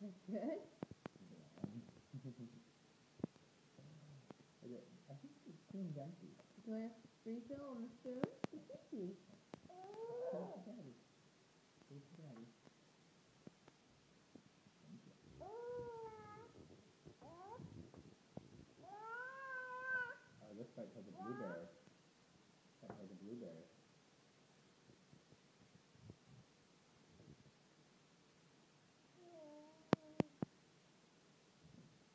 That's good. I think the spoon's empty. Do I have refill on the spoon? It's empty. Give it to Daddy. Give it to Daddy. Thank you. Oh, this bite has a blueberry. That has a blueberry.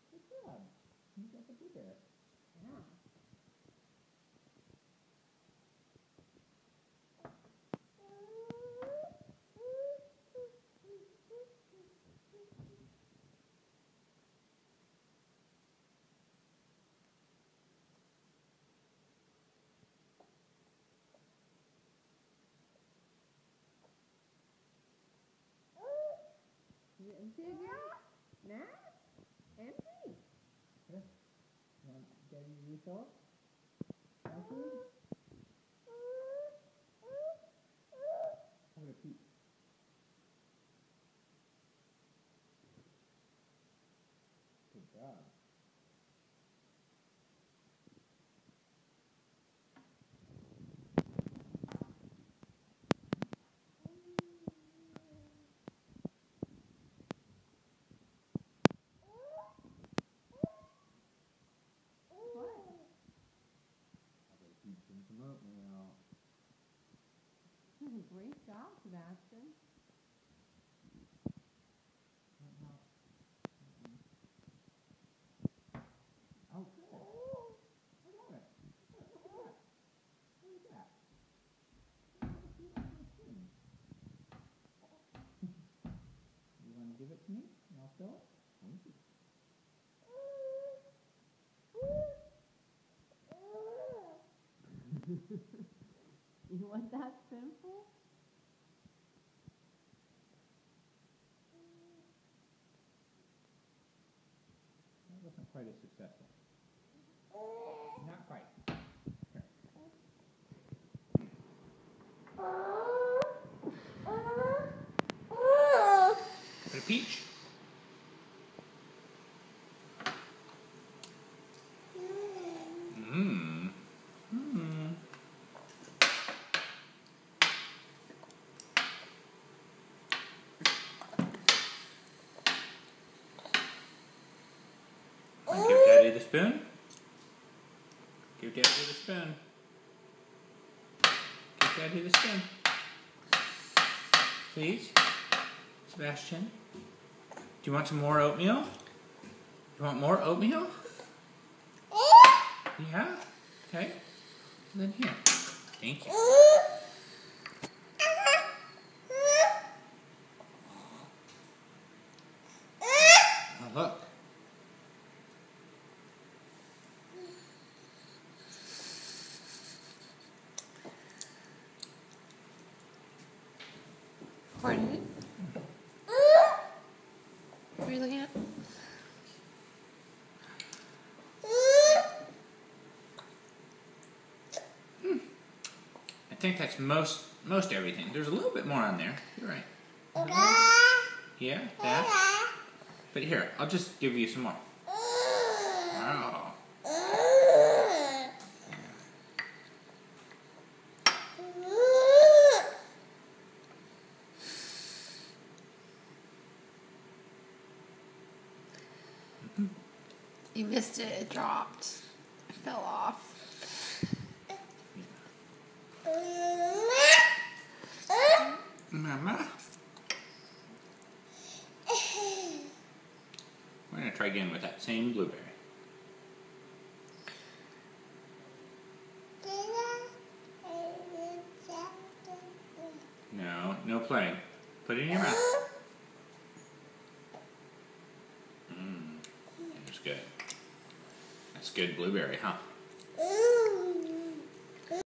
Good job. You got the blueberry. Yeah. Is it empty again? Matt? Empty? Here. You want Daddy to refill it? Now food? Have a peek. Good job. Some oatmeal. Great job, Sebastian. Oh, good. I love it. Look at that. Look at that. You want to give it to me? And I'll fill it? Thank you. You want that simple? That wasn't quite as successful. Not quite. Here. Put a peach. Mmm. Mmm. Give Daddy the spoon. Give Daddy the spoon. Give Daddy the spoon. Please. Sebastian. Do you want some more oatmeal? You want more oatmeal? Yeah? Okay. Then here. Thank you. Oh, look. What is it? What are you looking at? I think that's most everything. There's a little bit more on there. You're right. Yeah, that. But here, I'll just give you some more. Wow. You missed it. It dropped. It fell off. Mama. We're going to try again with that same blueberry. No, no playing. Put it in your mouth. That's good. That's good blueberry, huh?